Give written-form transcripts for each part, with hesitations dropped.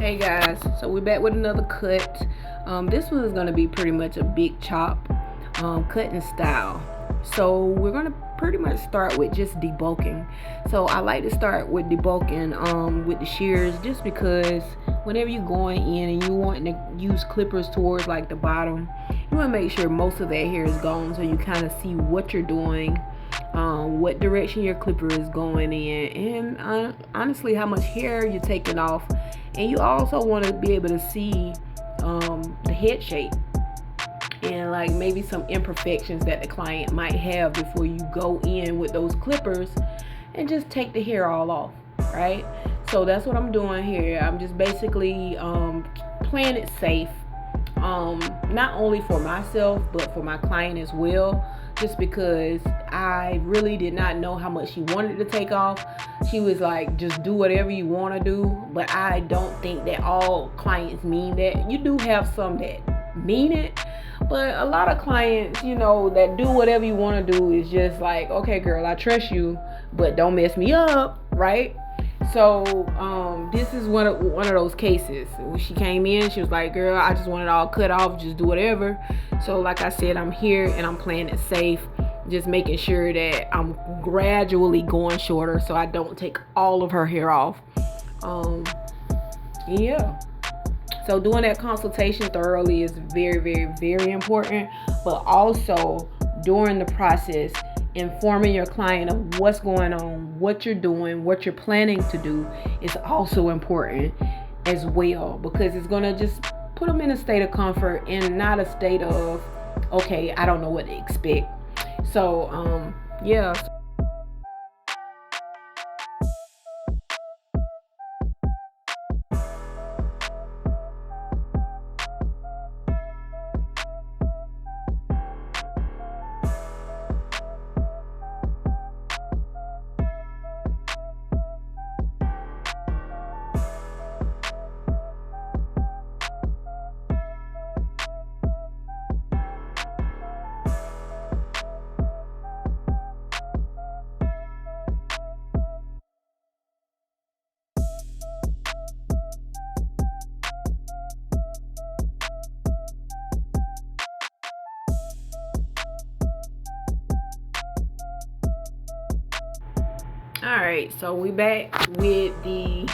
Hey guys, so we're back with another cut. This one is going to be pretty much a big chop cutting style. So we're going to pretty much start with just debulking. So I like to start with debulking with the shears, just because whenever you're going in and you want to use clippers towards like the bottom, you want to make sure most of that hair is gone, so you kind of see what you're doing, what direction your clipper is going in, and honestly how much hair you're taking off. And you also want to be able to see the head shape and like maybe some imperfections that the client might have before you go in with those clippers and just take the hair all off, right? So that's what I'm doing here. I'm just basically playing it safe, not only for myself but for my client as well, just because I really did not know how much she wanted to take off. She was like, just do whatever you want to do, but I don't think that all clients mean that. You do have some that mean it, but a lot of clients, that do whatever you want to do is just like, okay girl, I trust you, but don't mess me up, right? So this is one of those cases. When she came in, she was like, girl, I just want it all cut off, just do whatever. So like I said, I'm here and I'm playing it safe, just making sure that I'm gradually going shorter so I don't take all of her hair off. Yeah. So doing that consultation thoroughly is very, very, very important, but also during the process, informing your client of what's going on, what you're doing, what you're planning to do is also important as well, because it's going to just put them in a state of comfort and not a state of, okay, I don't know what to expect. So, yeah. Alright, so we back with the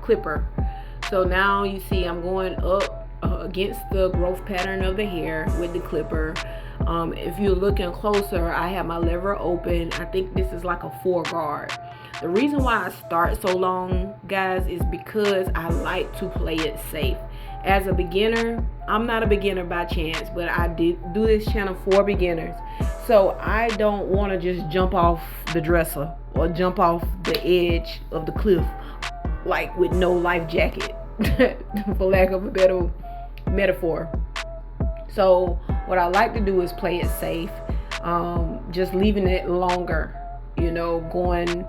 clipper. So now you see I'm going up against the growth pattern of the hair with the clipper. If you're looking closer, I have my lever open. I think this is like a 4 guard. The reason why I start so long, guys, is because I like to play it safe. As a beginner, I'm not a beginner by chance, but I did do this channel for beginners. So I don't want to just jump off the dresser or jump off the edge of the cliff like with no life jacket, for lack of a better metaphor. So what I like to do is play it safe, just leaving it longer, going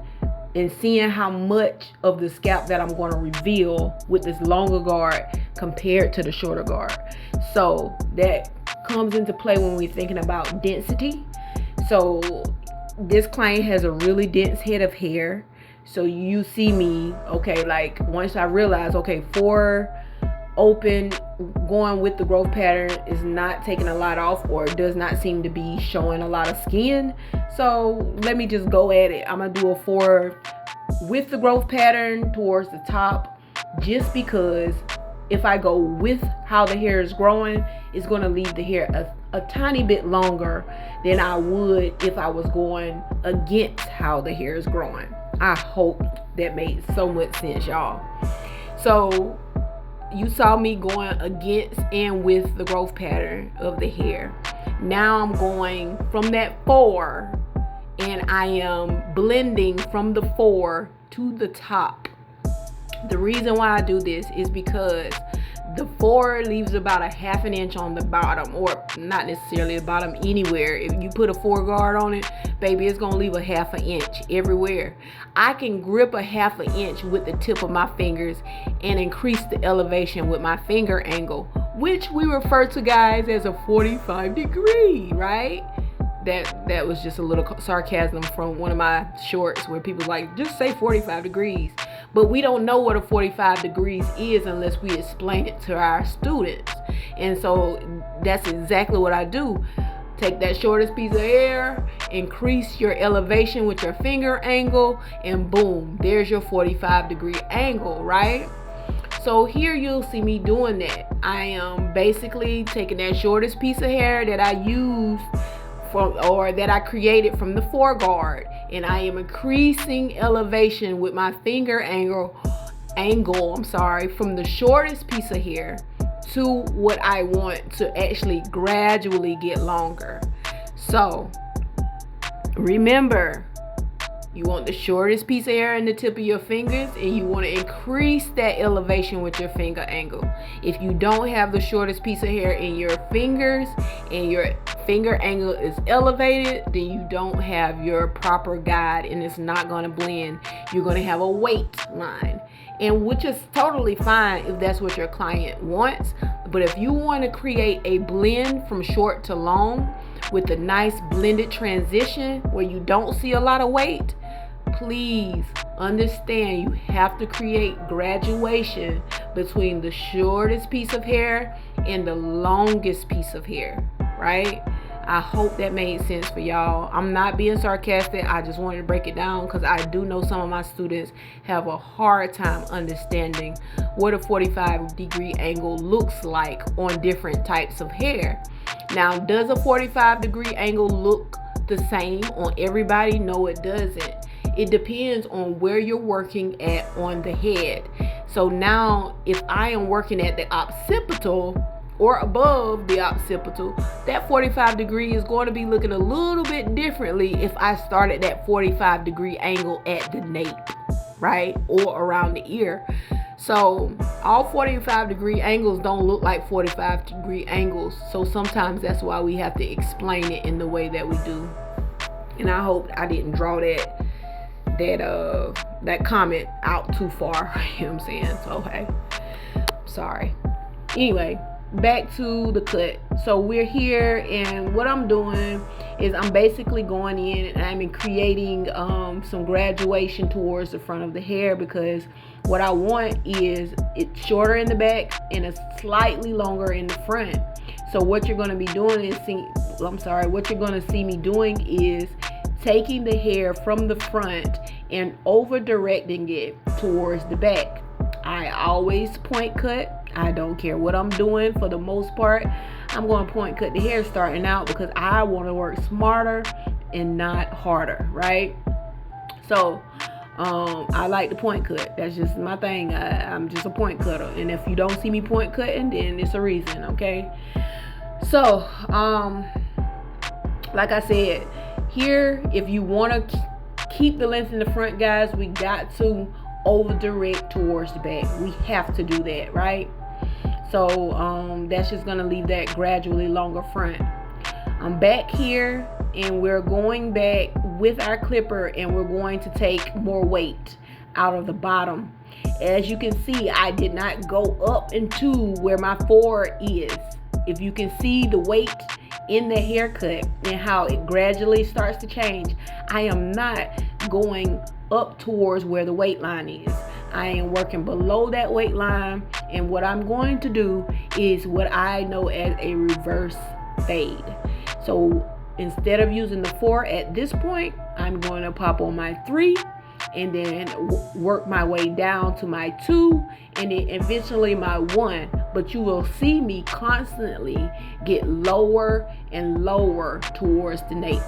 and seeing how much of the scalp that I'm going to reveal with this longer guard compared to the shorter guard. So that comes into play when we're thinking about density. So this client has a really dense head of hair. So you see me, okay, like once I realize, okay, 4 open going with the growth pattern is not taking a lot off, or does not seem to be showing a lot of skin. So let me just go at it. I'm gonna do a 4 with the growth pattern towards the top, just because if I go with how the hair is growing, it's going to leave the hair a tiny bit longer than I would if I was going against how the hair is growing. I hope that made so much sense, y'all. So you saw me going against and with the growth pattern of the hair. Now I'm going from that 4 and I am blending from the 4 to the top. The reason why I do this is because the 4 leaves about a 1/2 inch on the bottom, or not necessarily the bottom, anywhere. If you put a 4 guard on it, baby, it's gonna leave a 1/2 inch everywhere. I can grip a 1/2 inch with the tip of my fingers and increase the elevation with my finger angle, which we refer to, guys, as a 45 degree, right? That was just a little sarcasm from one of my shorts where people like, just say 45 degrees. But we don't know what a 45 degrees is unless we explain it to our students. And so that's exactly what I do. Take that shortest piece of hair, increase your elevation with your finger angle, and boom, there's your 45-degree angle, right? So here you'll see me doing that. I am basically taking that shortest piece of hair that I used that I created from the foreguard, and I am increasing elevation with my finger angle, from the shortest piece of hair to what I want to actually gradually get longer. So remember, you want the shortest piece of hair in the tip of your fingers, and you want to increase that elevation with your finger angle. If you don't have the shortest piece of hair in your fingers and your finger angle is elevated, then you don't have your proper guide, and it's not going to blend. You're going to have a weight line, and which is totally fine if that's what your client wants. But if you want to create a blend from short to long with a nice blended transition where you don't see a lot of weight, please understand you have to create graduation between the shortest piece of hair and the longest piece of hair, right? I hope that made sense for y'all. I'm not being sarcastic. I just wanted to break it down because I do know some of my students have a hard time understanding what a 45-degree angle looks like on different types of hair. Now, does a 45-degree angle look the same on everybody? No, it doesn't. It depends on where you're working at on the head. So now, if I am working at the occipital or above the occipital, that 45 degree is going to be looking a little bit differently if I started that 45-degree angle at the nape, right? Or around the ear. So all 45-degree angles don't look like 45-degree angles. So sometimes that's why we have to explain it in the way that we do. And I hope I didn't draw that comment out too far. You know what I'm saying? So hey, sorry. Anyway, back to the cut. So we're here, and what I'm doing is I'm basically going in and I'm creating some graduation towards the front of the hair, because what I want is it's shorter in the back and it's slightly longer in the front. So what you're going to be doing is what you're going to see me doing is taking the hair from the front and over directing it towards the back. I always point cut. I don't care what I'm doing. For the most part, I'm going to point cut the hair starting out because I want to work smarter and not harder, right? So I like to point cut. That's just my thing. I'm just a point cutter, and if you don't see me point cutting, then it's a reason, okay? So like I said, here, if you want to keep the length in the front, guys, we got to over direct towards the back. We have to do that, right? So that's just gonna leave that gradually longer front. I'm back here, and we're going back with our clipper, and we're going to take more weight out of the bottom. As you can see, I did not go up into where my forehead is. If you can see the weight in the haircut and how it gradually starts to change, I am not going up towards where the weight line is. I am working below that weight line, and what I'm going to do is what I know as a reverse fade. So instead of using the 4 at this point, I'm going to pop on my 3 and then work my way down to my 2 and then eventually my 1. But you will see me constantly get lower and lower towards the nape.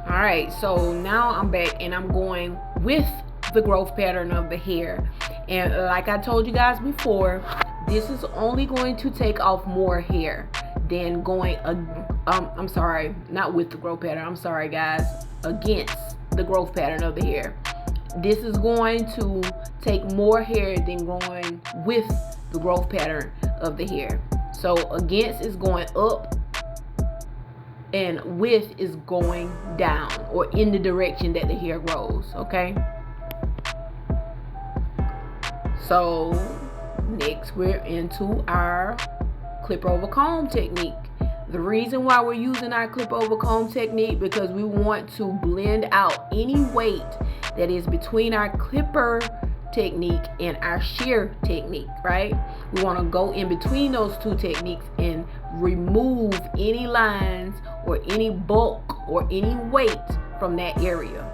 Alright, so now I'm back and I'm going with the growth pattern of the hair. And like I told you guys before, this is only going to take off more hair than going, I'm sorry, not with the growth pattern, I'm sorry guys, against the growth pattern of the hair. This is going to take more hair than going with the growth pattern of the hair. So against is going up, and with is going down, or in the direction that the hair grows, okay? So next we're into our clipper over comb technique. The reason why we're using our clip over comb technique, because we want to blend out any weight that is between our clipper technique and our shear technique, right? We want to go in between those two techniques and remove any lines or any bulk or any weight from that area,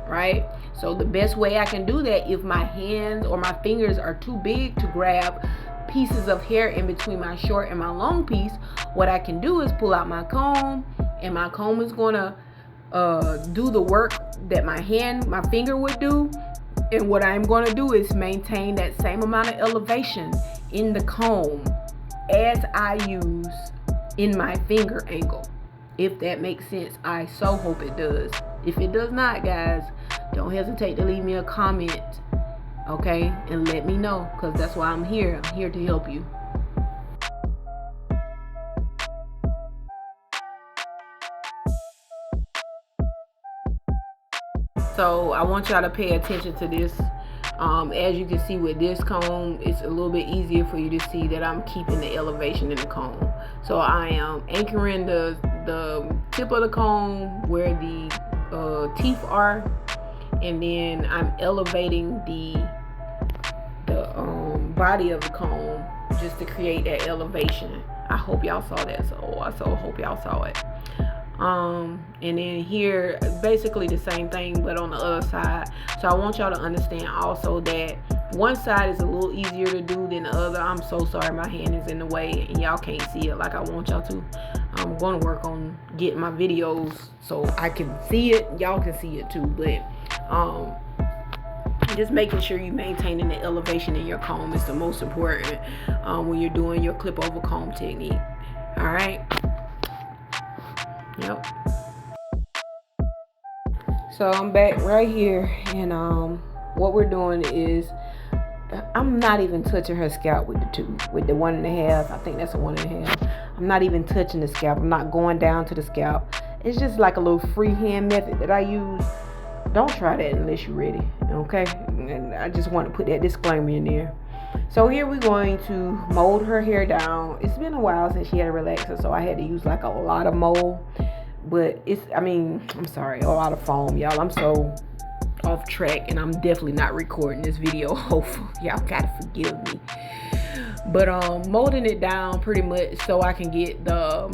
right? So the best way I can do that, if my hands or my fingers are too big to grab pieces of hair in between my short and my long piece, what I can do is pull out my comb, and my comb is going to do the work that my finger would do. And what I'm going to do is maintain that same amount of elevation in the comb as I use in my finger angle. If that makes sense, I so hope it does. If it does not, guys, don't hesitate to leave me a comment, okay? And let me know, because that's why I'm here. I'm here to help you. So I want y'all to pay attention to this. As you can see with this comb, it's a little bit easier for you to see that I'm keeping the elevation in the comb. So I am anchoring the tip of the comb where the teeth are, and then I'm elevating the body of the comb just to create that elevation. I hope y'all saw that. So I so hope y'all saw it. And then here, basically the same thing, but on the other side. So I want y'all to understand also that one side is a little easier to do than the other. I'm so sorry, my hand is in the way and y'all can't see it like I want y'all to. I'm going to work on getting my videos so I can see it, y'all can see it too. But just making sure you maintaining the elevation in your comb is the most important when you're doing your clip over comb technique. All right. Yep. So I'm back right here, and what we're doing is I'm not even touching her scalp with the 1.5. I think that's a 1.5. I'm not even touching the scalp. I'm not going down to the scalp. It's just like a little freehand method that I use. Don't try that unless you're ready, okay? And I just want to put that disclaimer in there. So here we're going to mold her hair down. It's been a while since she had a relaxer, so I had to use like a lot of mold. But a lot of foam, y'all. I'm so off track, and I'm definitely not recording this video. Hopefully, y'all gotta forgive me. But molding it down pretty much so I can get the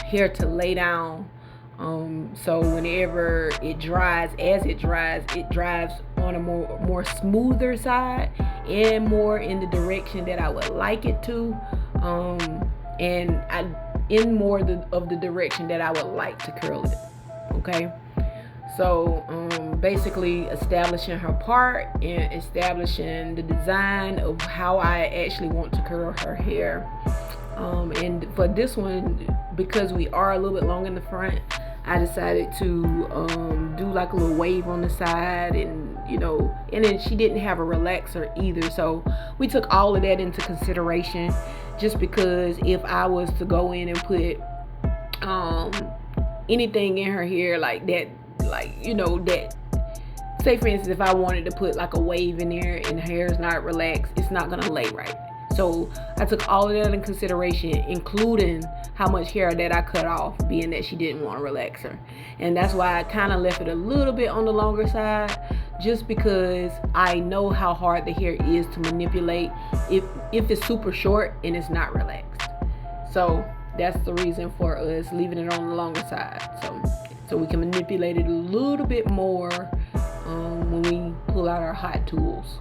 hair to lay down. So whenever it dries, it dries on a more smoother side and more in the direction that I would like it to, in more of the direction that I would like to curl it. Okay, so basically establishing her part and establishing the design of how I actually want to curl her hair. And for this one, because we are a little bit long in the front, I decided to do like a little wave on the side, and then she didn't have a relaxer either, so we took all of that into consideration. Just because if I was to go in and put anything in her hair like that, say for instance, if I wanted to put like a wave in there and her hair is not relaxed, it's not gonna lay right. So I took all of that in consideration, including how much hair that I cut off, being that she didn't want a relaxer. And that's why I kind of left it a little bit on the longer side, just because I know how hard the hair is to manipulate if it's super short and it's not relaxed. So that's the reason for us leaving it on the longer side, so we can manipulate it a little bit more when we pull out our hot tools.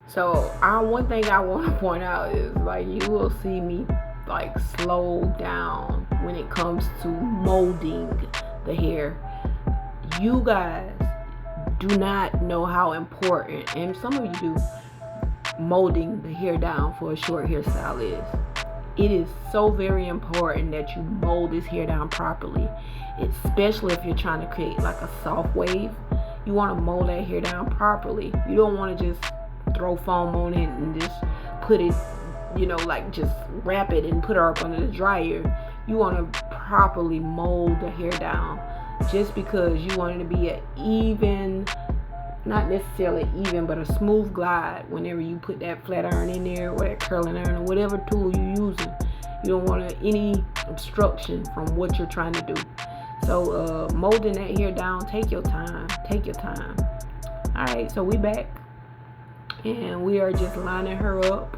So one thing I want to point out is, like, you will see me like slow down when it comes to molding the hair. You guys, do not know how important, and some of you do, molding the hair down for a short hairstyle is. It is so very important that you mold this hair down properly, especially if you're trying to create like a soft wave. You want to mold that hair down properly. You don't want to just throw foam on it and just put it, like just wrap it and put her up under the dryer. You want to properly mold the hair down, just because you want it to be an even, not necessarily even, but a smooth glide whenever you put that flat iron in there, or that curling iron, or whatever tool you're using. You don't want any obstruction from what you're trying to do. So molding that hair down, take your time. Alright, so we back, and we are just lining her up,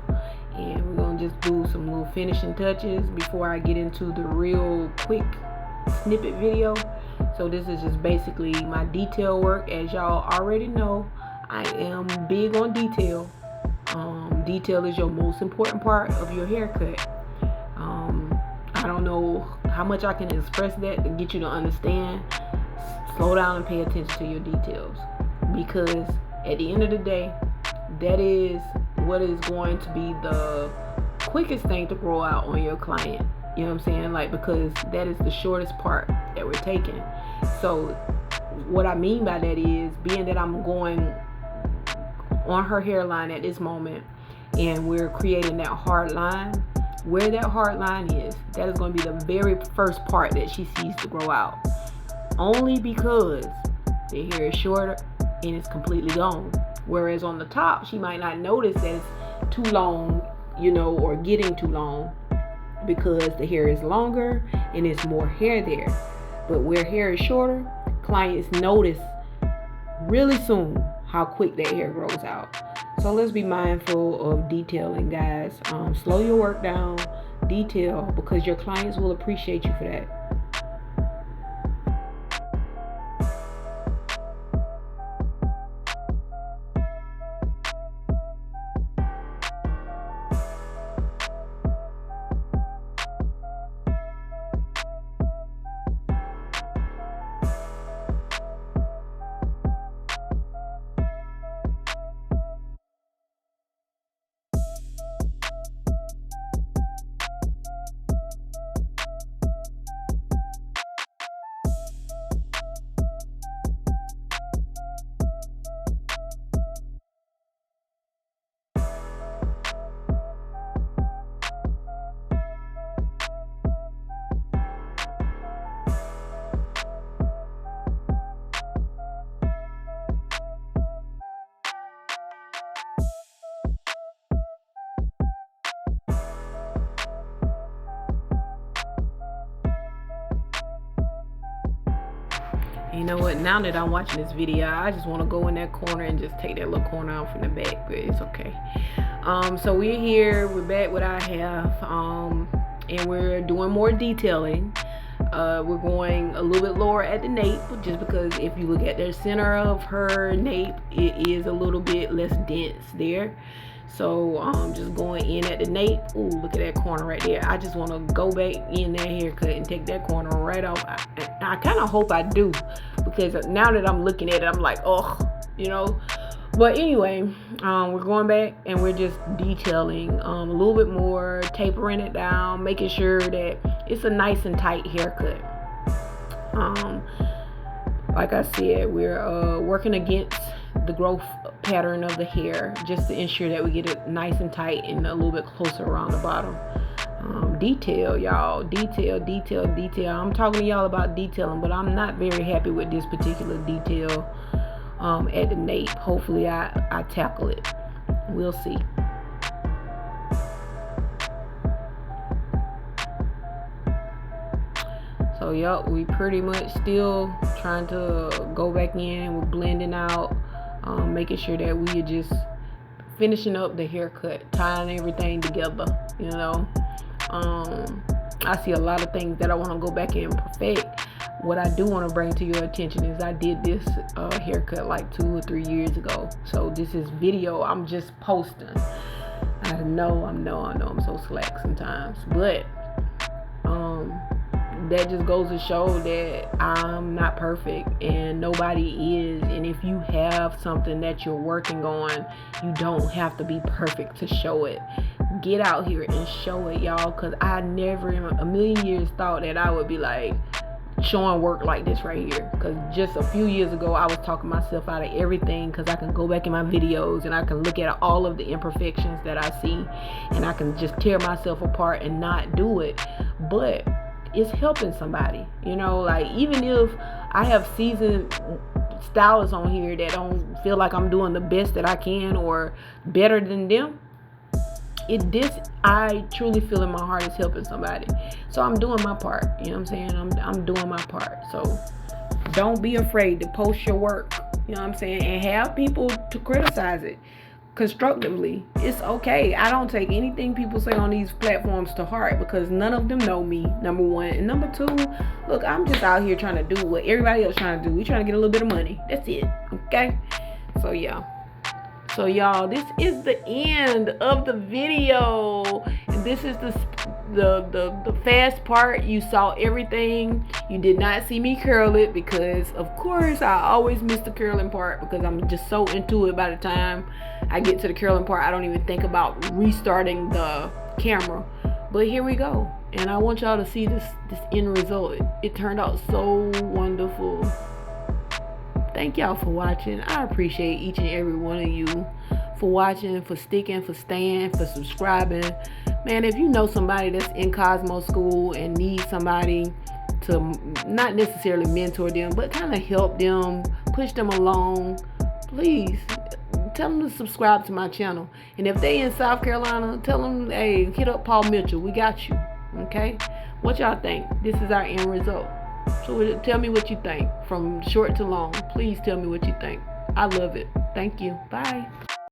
and we're going to just do some little finishing touches before I get into the real quick snippet video. So this is just basically my detail work. As y'all already know, I am big on detail. Detail is your most important part of your haircut. I don't know how much I can express that to get you to understand. Slow down and pay attention to your details, because at the end of the day, that is what is going to be the quickest thing to grow out on your client. You know what I'm saying? Like, because that is the shortest part that we're taking. So what I mean by that is, being that I'm going on her hairline at this moment, and we're creating that hard line, where that hard line is, that is going to be the very first part that she sees to grow out. Only because the hair is shorter and it's completely gone. Whereas on the top, she might not notice that it's too long, or getting too long, because the hair is longer and there's more hair there. But where hair is shorter, clients notice really soon how quick that hair grows out. So let's be mindful of detailing, guys. Slow your work down, detail, because your clients will appreciate you for that. You know what, now that I'm watching this video, I just want to go in that corner and just take that little corner out from the back, but it's okay. So we're here, we're back with our hair, and we're doing more detailing. We're going a little bit lower at the nape, just because if you look at the center of her nape, it is a little bit less dense there. So just going in at the nape. Ooh, look at that corner right there. I just want to go back in that haircut and take that corner right off. I kind of hope I do, because now that I'm looking at it, I'm like, oh, But anyway, we're going back and we're just detailing a little bit more, tapering it down, making sure that it's a nice and tight haircut. Like I said, we're working against the growth pattern of the hair, just to ensure that we get it nice and tight and a little bit closer around the bottom. Detail, y'all. Detail. I'm talking to y'all about detailing, but I'm not very happy with this particular detail at the nape. Hopefully I tackle it. We'll see. So yup, we pretty much still trying to go back in. We're blending out, making sure that we are just finishing up the haircut, tying everything together. I see a lot of things that I want to go back and perfect. What I do want to bring to your attention is I did this haircut like 2 or 3 years ago. So this is video I'm just posting. I know I'm so slack sometimes, but that just goes to show that I'm not perfect and nobody is. And if you have something that you're working on, you don't have to be perfect to show it. Get out here and show it, y'all, because I never in a million years thought that I would be like showing work like this right here. Because just a few years ago, I was talking myself out of everything, because I can go back in my videos and I can look at all of the imperfections that I see and I can just tear myself apart and not do it. But it's helping somebody, you know. Like, even if I have seasoned stylists on here that don't feel like I'm doing the best that I can or better than them, I truly feel in my heart is helping somebody. So I'm doing my part. You know what I'm saying? I'm doing my part. So don't be afraid to post your work. You know what I'm saying? And have people to criticize it constructively. It's okay. I don't take anything people say on these platforms to heart, because none of them know me, number one. And number two, look, I'm just out here trying to do what everybody else trying to do. We trying to get a little bit of money. That's it. Okay? So yeah. So y'all, this is the end of the video. And this is the fast part. You saw everything. You did not see me curl it, because of course I always miss the curling part, because I'm just so into it. By the time I get to the curling part, I don't even think about restarting the camera. But here we go. And I want y'all to see this end result. It turned out so wonderful. Thank y'all for watching. I appreciate each and every one of you for watching, for sticking, for staying, for subscribing. Man, if you know somebody that's in Cosmo School and needs somebody to not necessarily mentor them, but kind of help them, push them along, please tell them to subscribe to my channel. And if they in South Carolina, tell them, hey, hit up Paul Mitchell. We got you. Okay? What y'all think? This is our end result. So tell me what you think, from short to long. Please tell me what you think. I love it. Thank you. Bye.